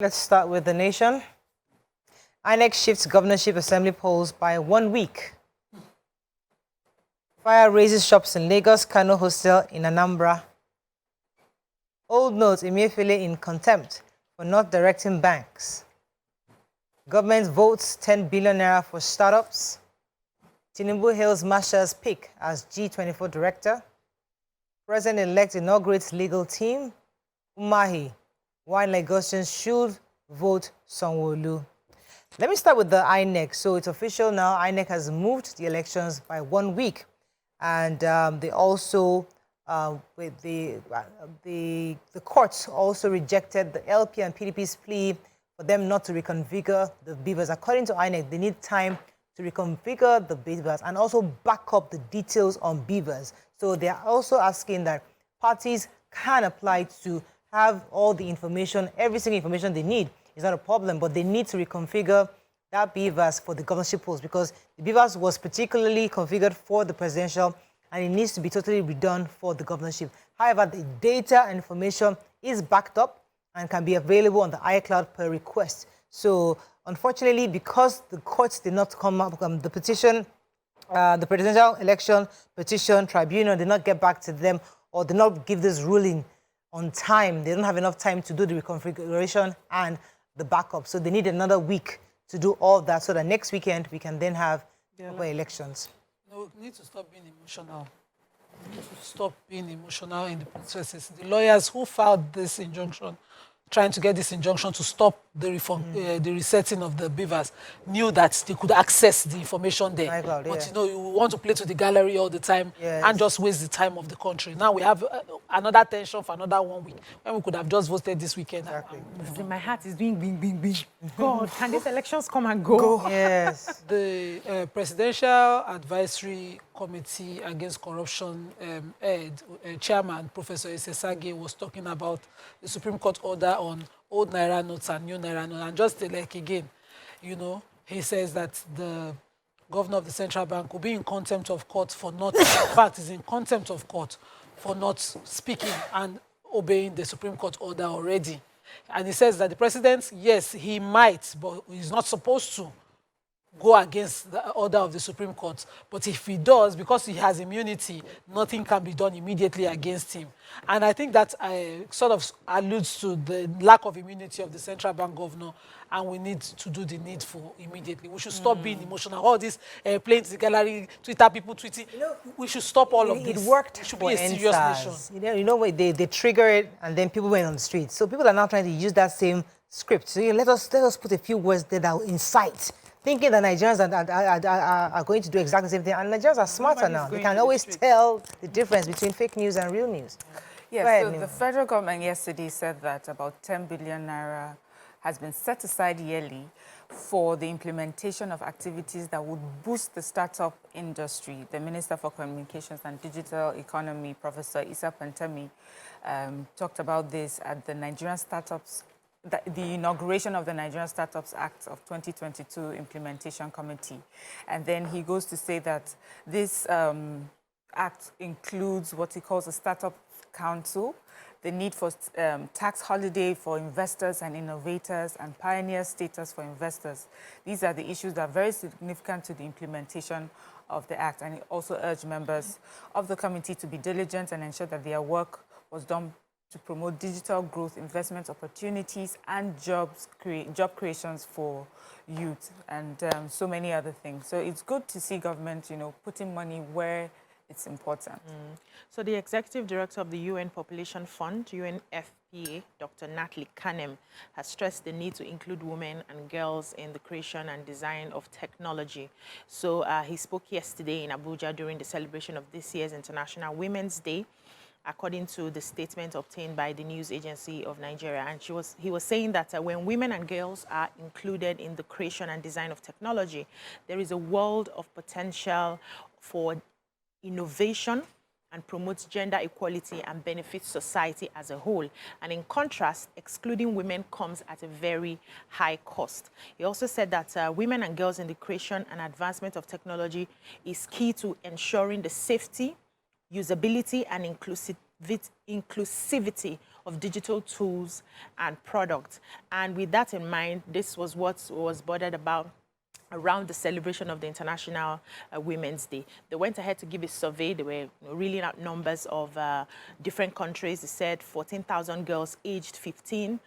Let's start with the nation. INEC shifts governorship assembly polls by 1 week. Fire raises shops in Lagos, Kano hostel in Anambra. Old notes Emefiele in contempt for not directing banks. Government votes 10 billion naira for startups. Tinubu hails Masha's pick as G24 director. President-elect inaugurates legal team. Umahi, why Lagosians should vote Sanwo-Olu. Let me start with the INEC. So it's official now. INEC has moved the elections by 1 week. And they also, with the courts also rejected the LP and PDP's plea for them not to reconfigure the BVAS. According to INEC, they need time to reconfigure the BVAS and also back up the details on BVAS. So they are also asking that parties can apply to have all the information, every single information they need. It's not a problem, but they need to reconfigure that BVAS for the governorship polls because the BVAS was particularly configured for the presidential and it needs to be totally redone for the governorship. However, the data and information is backed up and can be available on the iCloud per request. So, unfortunately, because the courts did not come up, the petition, the Presidential Election Petition Tribunal did not get back to them or did not give this ruling on time. They don't have enough time to do the reconfiguration and the backup. So they need another week to do all that so that next weekend we can then have elections. No, we need to stop being emotional. We need to stop being emotional in the processes. The lawyers who filed this injunction, trying to get this injunction to stop the the resetting of the BVAS, knew that they could access the information there. But you know, you want to play to the gallery all the time and just waste the time of the country. Now we have another tension for another 1 week when we could have just voted this weekend. Exactly. My heart is doing bing, bing, bing. God, can these elections come and go? Yes. The Presidential Advisory Committee Against Corruption chairman, Professor Isesage, was talking about the Supreme Court order on old Naira notes and new Naira notes. And just like again, you know, he says that the governor of the central bank will be in contempt of court for not, in fact, is in contempt of court for not speaking and obeying the Supreme Court order already. And he says that the president, yes, he might, but he's not supposed to go against the order of the Supreme Court. But if he does, because he has immunity, nothing can be done immediately against him. And I think that sort of alludes to the lack of immunity of the central bank governor, and we need to do the needful immediately. We should stop being emotional. All this playing to the gallery, Twitter people tweeting, you know, we should stop all of this. It worked. It should be a serious nation. You know what, they trigger it, and then people went on the street. So people are now trying to use that same script. So let us put a few words there that will incite, thinking that Nigerians are going to do exactly the same thing. And Nigerians are smarter now. They can always tell the difference between fake news and real news. Yes, so the federal government yesterday said that about 10 billion naira has been set aside yearly for the implementation of activities that would boost the startup industry. The Minister for Communications and Digital Economy, Professor Issa Pantemi, talked about this at the Nigerian Startups the inauguration of the Nigerian Startups Act of 2022 Implementation Committee. And then he goes to say that this act includes what he calls a Startup Council, the need for tax holiday for investors and innovators, and pioneer status for investors. These are the issues that are very significant to the implementation of the act. And he also urged members of the committee to be diligent and ensure that their work was done to promote digital growth, investment opportunities, and job creations for youth, and so many other things. So it's good to see government, you know, putting money where it's important. So the Executive Director of the UN Population Fund, UNFPA, Dr. Natalie Kanem, has stressed the need to include women and girls in the creation and design of technology. So he spoke yesterday in Abuja during the celebration of this year's International Women's Day, according to the statement obtained by the news agency of Nigeria. And he was saying that when women and girls are included in the creation and design of technology, there is a world of potential for innovation and promotes gender equality and benefits society as a whole. And in contrast, excluding women comes at a very high cost. He also said that women and girls in the creation and advancement of technology is key to ensuring the safety, usability, and inclusivity of digital tools and products. And with that in mind, this was what was bothered about around the celebration of the International Women's Day. They went ahead to give a survey. They were reeling out numbers of different countries. They said 14,000 girls aged 15,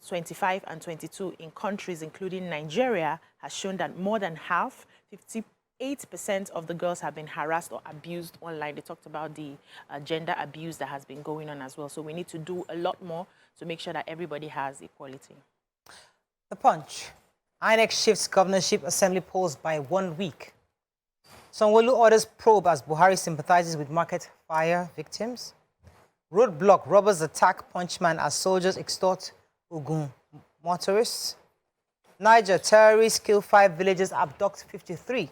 25, and 22 in countries including Nigeria has shown that more than half, 58% of the girls have been harassed or abused online. They talked about the gender abuse that has been going on as well. So we need to do a lot more to make sure that everybody has equality. The Punch. INEC shifts governorship assembly polls by 1 week. Sanwo-Olu orders probe as Buhari sympathizes with market fire victims. Roadblock, robbers attack Punchman as soldiers extort Ogun motorists. Niger, terrorists kill 5 villagers, abduct 53.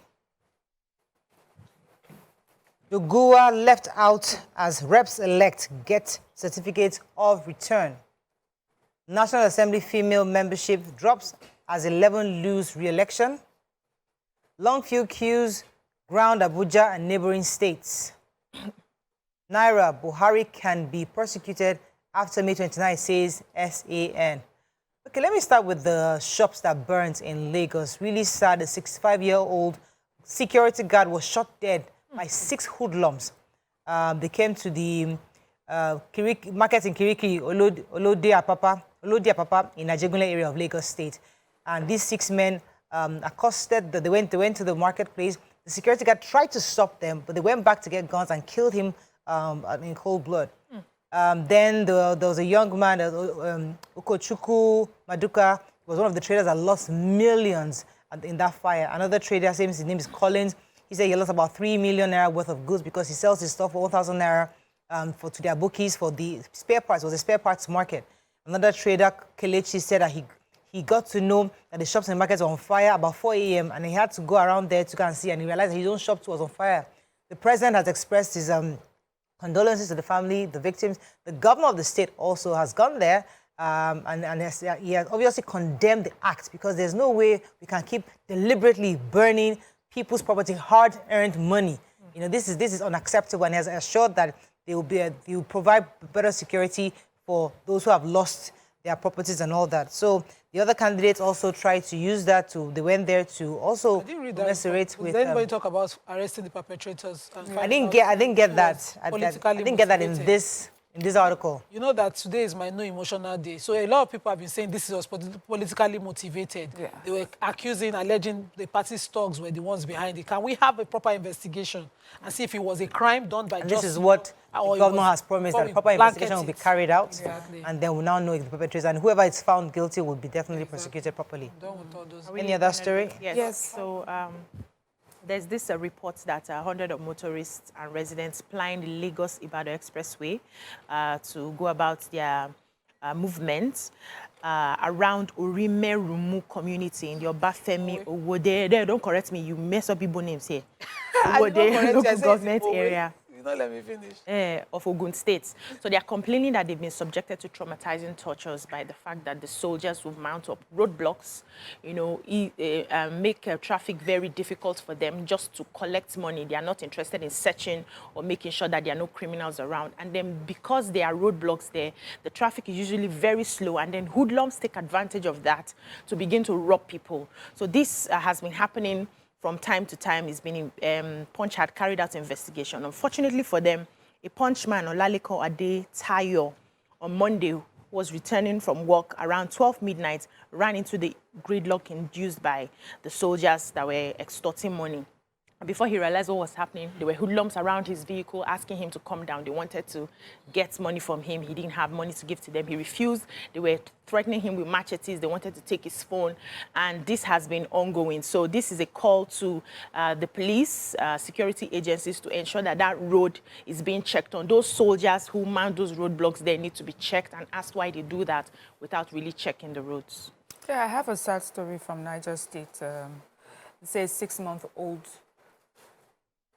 Yogua left out as reps-elect get certificate of return. National Assembly female membership drops as 11 lose re-election. Long queue queues ground Abuja and neighboring states. Naira, Buhari can be prosecuted after May 29, says SAN. Okay, let me start with the shops that burnt in Lagos. Really sad, a 65-year-old security guard was shot dead by 6 hoodlums. They came to the market in Kiriki, Olode Apapa in Ajegunle area of Lagos State. And these 6 men accosted, they went to the marketplace. The security guard tried to stop them, but they went back to get guns and killed him in cold blood. Then there was a young man, Okochukwu Maduka, was one of the traders that lost millions in that fire. Another trader, his name is Collins, he said he lost about 3 million naira worth of goods because he sells his stuff for 1,000 naira to their bookies for the spare parts. It was a spare parts market. Another trader, Kelechi, said that he got to know that the shops and markets were on fire about 4 a.m. and he had to go around there to go and see, and he realized that his own shop too was on fire. The president has expressed his condolences to the family, the victims. The governor of the state also has gone there and he has obviously condemned the act because there's no way we can keep deliberately burning people's property, hard-earned money. You know, this is unacceptable, and he has assured that they will provide better security for those who have lost their properties and all that. So the other candidates also tried to use that they went there to also commiserate with. Did anybody talk about arresting the perpetrators? I didn't get that. I didn't get that in this article. You know that today is my no emotional day. So a lot of people have been saying this was politically motivated. Yeah. They were alleging the party thugs were the ones behind it. Can we have a proper investigation and see if it was a crime done by justice? This is what the governor has promised, that proper investigation will be carried out. Exactly. And then we'll now know if the perpetrators, and whoever is found guilty will be definitely prosecuted properly. Any other story? Yes. So there's this report that 100 of motorists and residents plying the Lagos-Ibadan Expressway to go about their movement around Orime Rumu community in the Obafemi Owode. Don't correct me, you mess up people names here. Owode local government area. Don't let me finish. Of Ogun State. So they are complaining that they've been subjected to traumatizing tortures by the fact that the soldiers will mount up roadblocks, make traffic very difficult for them just to collect money. They are not interested in searching or making sure that there are no criminals around. And then because there are roadblocks there, the traffic is usually very slow, and then hoodlums take advantage of that to begin to rob people. So this has been happening from time to time. It's been Punch had carried out investigation. Unfortunately for them, a Punchman, Olaliko Ade Tayo, on Monday was returning from work around 12 midnight, ran into the gridlock induced by the soldiers that were extorting money. Before he realized what was happening, there were hoodlums around his vehicle asking him to come down. They wanted to get money from him. He didn't have money to give to them. He refused. They were threatening him with machetes. They wanted to take his phone. And this has been ongoing. So this is a call to the police, security agencies to ensure that that road is being checked on. Those soldiers who mount those roadblocks, they need to be checked and asked why they do that without really checking the roads. Yeah, I have a sad story from Niger State. It says 6-month-old.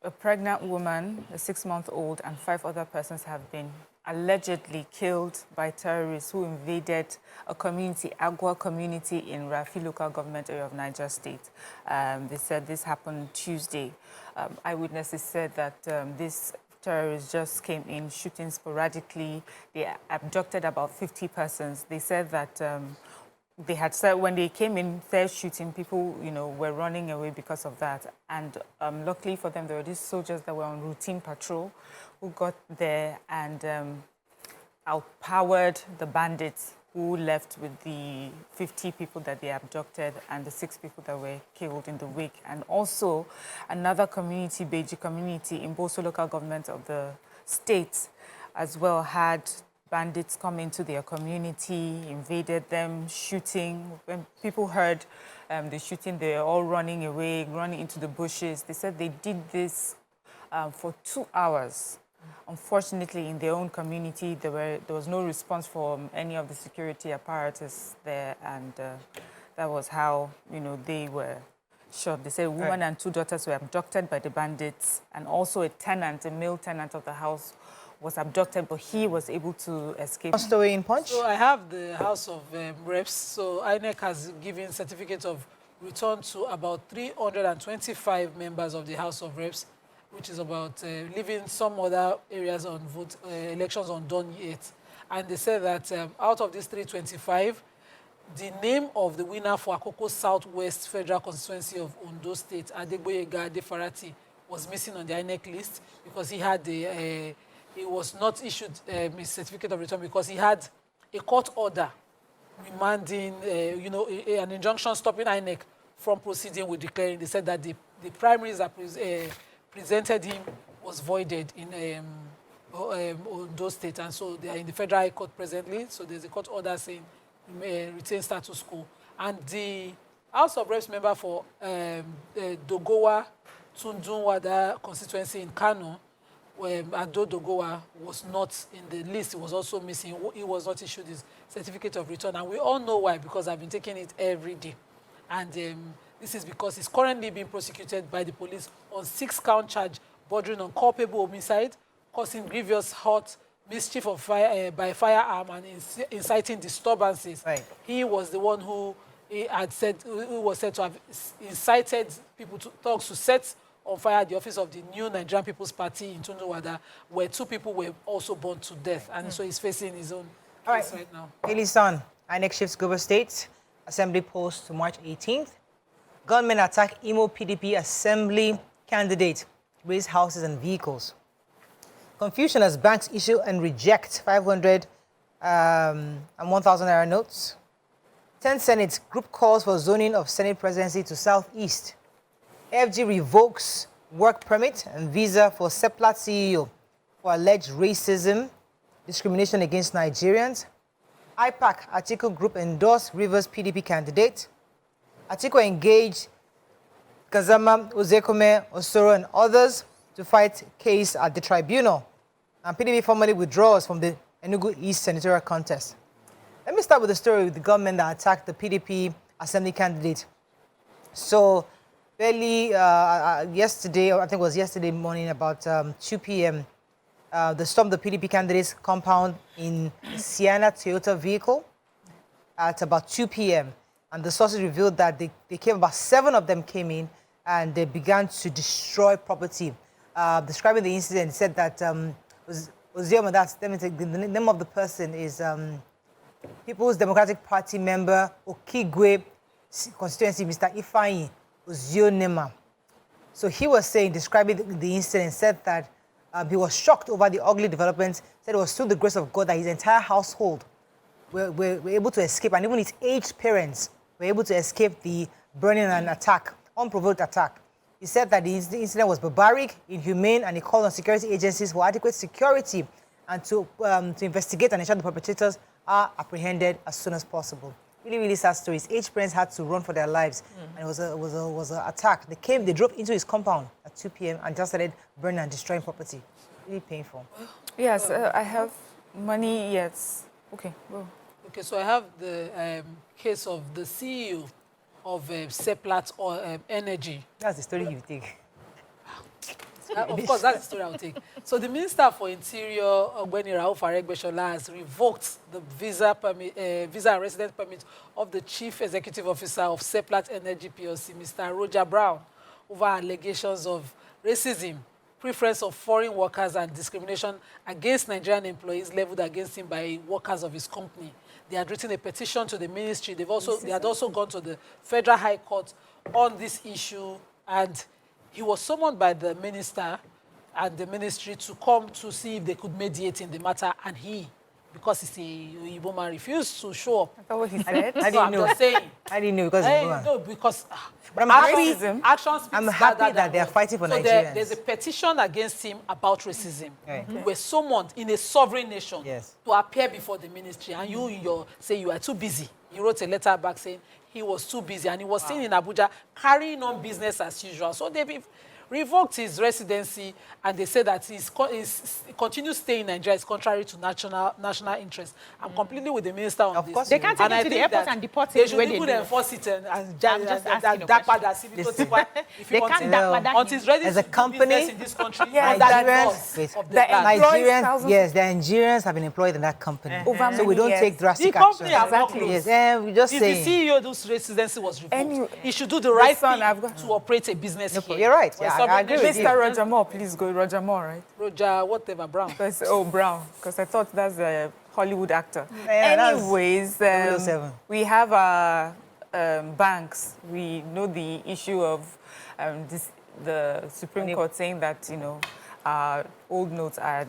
A pregnant woman, a 6-month-old, and 5 other persons have been allegedly killed by terrorists who invaded a community, Agua community in Rafi local government area of Niger State. They said this happened Tuesday. Eyewitnesses said that this terrorists just came in shooting sporadically. They abducted about 50 persons. They said that they had said when they came in, they're shooting, people, were running away because of that. And luckily for them, there were these soldiers that were on routine patrol who got there and outpowered the bandits who left with the 50 people that they abducted and the 6 people that were killed in the wake. And also another community, Beji community in Boso local government of the state as well, had bandits come into their community, invaded them, shooting. When people heard the shooting, they were all running away, running into the bushes. They said they did this for 2 hours. Unfortunately, in their own community, there was no response from any of the security apparatus there, and that was how they were shot. They said a woman and 2 daughters were abducted by the bandits, and also a male tenant of the house was abducted, but he was able to escape. Story in Punch. So I have the House of Reps. So INEC has given certificate of return to about 325 members of the House of Reps, which is about leaving some other areas on elections undone yet. And they said that out of these 325, the name of the winner for Akoko Southwest Federal Constituency of Ondo State, Adegboyega Adefarati, was missing on the INEC list because he had he was not issued his certificate of return because he had a court order remanding, an injunction stopping INEC from proceeding with declaring. They said that the primaries that presented him was voided in Ondo State, and so they are in the Federal High Court presently. So there's a court order saying retain status quo. And the House of Reps member for Dogowa Tundunwada constituency in Kano, Ado Dogowa, was not in the list. He was also missing. He was not issued his certificate of return, and we all know why, because I've been taking it every day. And this is because he's currently being prosecuted by the police on 6-count charge bordering on culpable homicide, causing grievous hurt, mischief of by firearm, and inciting disturbances. Right. He was the one who was said to have incited people to thugs to set on fire the office of the new Nigerian People's Party in Tunduwada, where 2 people were also burned to death, and so he's facing his own case right now. Elisan, INEC shifts Gover State Assembly post to March 18th. Gunmen attack Imo PDP Assembly candidate, raise houses and vehicles. Confusion as banks issue and reject 500 and 1,000 naira notes. 10 Senate group calls for zoning of Senate presidency to Southeast. FG revokes work permit and visa for Seplat CEO for alleged racism, discrimination against Nigerians. IPAC Atiku group endorsed Rivers PDP candidate. Atiku engaged Kazama, Uzekome, Osoro, and others to fight case at the tribunal. And PDP formally withdraws from the Enugu East senatorial contest. Let me start with the story with the government that attacked the PDP assembly candidate. So, barely yesterday, I think it was yesterday morning, about 2 p.m., they stormed the PDP candidate's compound in a Sienna Toyota vehicle at about 2 p.m. And the sources revealed that they came, about 7 of them came in, and they began to destroy property. Describing the incident, said that the name of the person is People's Democratic Party member Okigwe constituency, Mr. Ifeanyi Ozionema. So he was saying, describing the incident, said that he was shocked over the ugly developments, said it was through the grace of God that his entire household were able to escape, and even his aged parents were able to escape the burning and attack, unprovoked attack. He said that the incident was barbaric, inhumane, and he called on security agencies for adequate security and to investigate and ensure the perpetrators are apprehended as soon as possible. Really, really sad story. His aged parents had to run for their lives, and it was an attack. They drove into his compound at 2 p.m. and just started burning and destroying property. Really painful. Yes, I have money. Yes. Okay. Go. Okay, so I have the case of the CEO of Seplat Energy. That's the story you take. Of course, that's the story I'll take. So the Minister for Interior, Ogbeni Rauf Aregbesola, has revoked the visa and residence permit of the Chief Executive Officer of Seplat Energy PLC, Mr. Roger Brown, over allegations of racism preference of foreign workers and discrimination against Nigerian employees leveled against him by workers of his company. They had written a petition to the ministry. They had also gone to the Federal High Court on this issue, and he was summoned by the minister and the ministry to come to see if they could mediate in the matter, and he, because he's a Igbo man, refused to show up. I thought what he said. I didn't know. I didn't know because no, because but I'm happy. Action speaks I'm happy that they are fighting for Nigerians. There's a petition against him about racism. Okay. You were summoned in a sovereign nation to appear before the ministry, and you say you are too busy. He wrote a letter back saying he was too busy, and he was seen in Abuja carrying on business as usual. So they revoked his residency, and they said that his continued stay in Nigeria is contrary to national interest. I'm completely with the minister on this. Course they can't take him to the airport and deport him. They should even enforce it and they can't until he's ready as to a company do business in this country. the Nigerians have been employed in that company. So we don't take drastic action. Yes, we just say. If the CEO whose residency was revoked, he should do the right thing to operate a business here. You're right. I agree with you. Mr. Roger Moore, please go. Roger Moore, right? Roger, whatever, Brown. Brown, because I thought that's a Hollywood actor. Yeah, anyways, we have our banks. We know the issue of the Supreme Court saying that, old notes are,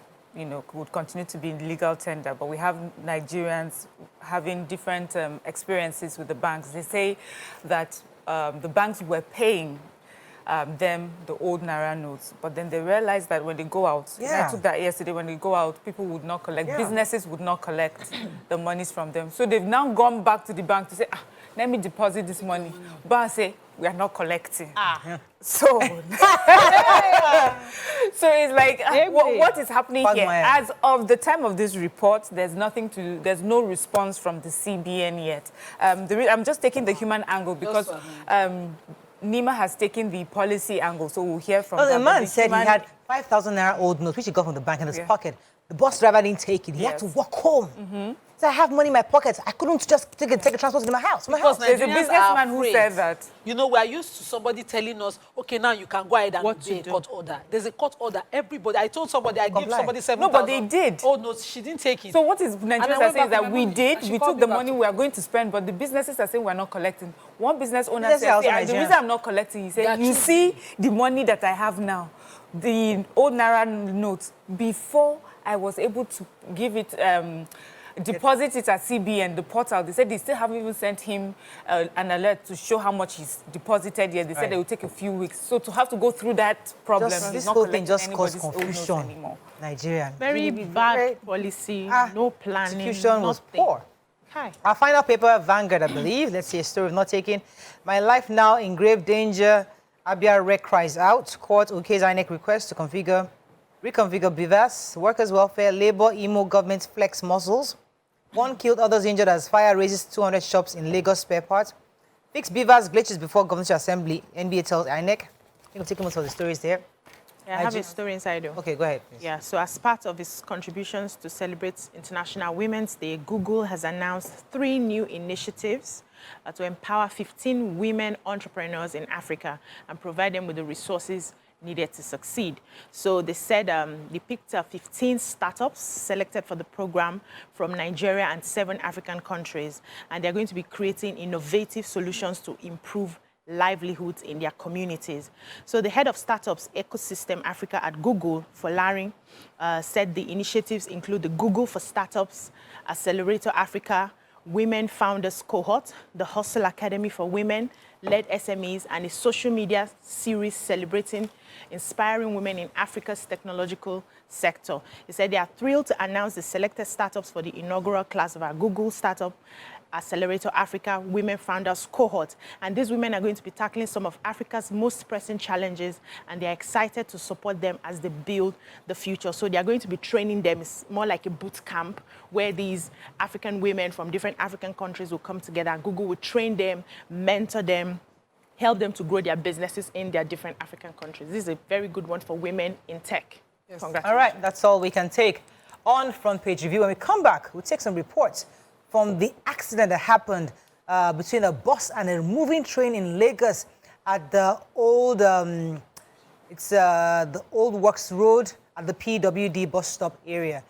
would continue to be in legal tender, but we have Nigerians having different experiences with the banks. They say that the banks were paying them the old Naira notes, but then they realized that when they go out, I took that yesterday, when they go out, people would not collect, businesses would not collect the monies from them. So they've now gone back to the bank to say, let me deposit this money. Bank say, we are not collecting. So, so it's like, what is happening here? As of the time of this report, there's no response from the CBN yet. I'm just taking the human angle because Nima has taken the policy angle, so we'll hear from the man said he had 5,000 Naira old notes, which he got from the bank in his pocket. The bus driver didn't take it. He had to walk home. So I have money in my pockets. I couldn't just take a transport to my house. Because there's a businessman who said that. We're used to somebody telling us, okay, now you can go ahead and do a court order. There's a court order. Everybody, I told somebody, I gave somebody 7,000. No, but they did. Oh, no, she didn't take it. So what is Nigerians are saying is that we took the money we are going to spend, but the businesses are saying we're not collecting. One business owner said, the reason I'm not collecting, he said, you see the money that I have now, the old Naira notes, before I was able to give it, deposit it at CBN, the portal. They said they still haven't even sent him an alert to show how much he's deposited yet. They said it will take a few weeks. So to have to go through that problem, this whole thing just caused confusion. Nigeria. Very bad policy, no planning. Execution was poor. Our final paper, Vanguard, I believe. Let's see a story of not taking. My life now in grave danger. Abia Rec cries out. Court okays INEC request to reconfigure BVAS. Workers' welfare, labor, emo, government flex muscles. 1 killed, others injured as fire raises 200 shops in Lagos spare parts. Fix BVAS glitches before Governorship Assembly. NBA tells INEC. You'll take most of the stories there. Yeah, I have a story inside though. Okay, go ahead, please. Yeah, so as part of its contributions to celebrate International Women's Day, Google has announced 3 new initiatives to empower 15 women entrepreneurs in Africa and provide them with the resources needed to succeed. So they said they picked 15 startups selected for the program from Nigeria and 7 African countries, and they're going to be creating innovative solutions to improve livelihoods in their communities. So the head of startups ecosystem Africa at Google, Folarin, said the initiatives include the Google for Startups, Accelerator Africa, Women Founders Cohort, the Hustle Academy for Women, led SMEs, and a social media series celebrating inspiring women in Africa's technological sector. He said they are thrilled to announce the selected startups for the inaugural class of our Google Startup Accelerator Africa Women Founders Cohort. And these women are going to be tackling some of Africa's most pressing challenges, and they're excited to support them as they build the future. So they're going to be training them. It's more like a boot camp where these African women from different African countries will come together, and Google will train them, mentor them, help them to grow their businesses in their different African countries. This is a very good one for women in tech. Yes. All right, that's all we can take on Front Page Review. When we come back, we'll take some reports from the accident that happened between a bus and a moving train in Lagos at the old It's the Old Works Road at the PWD bus stop area.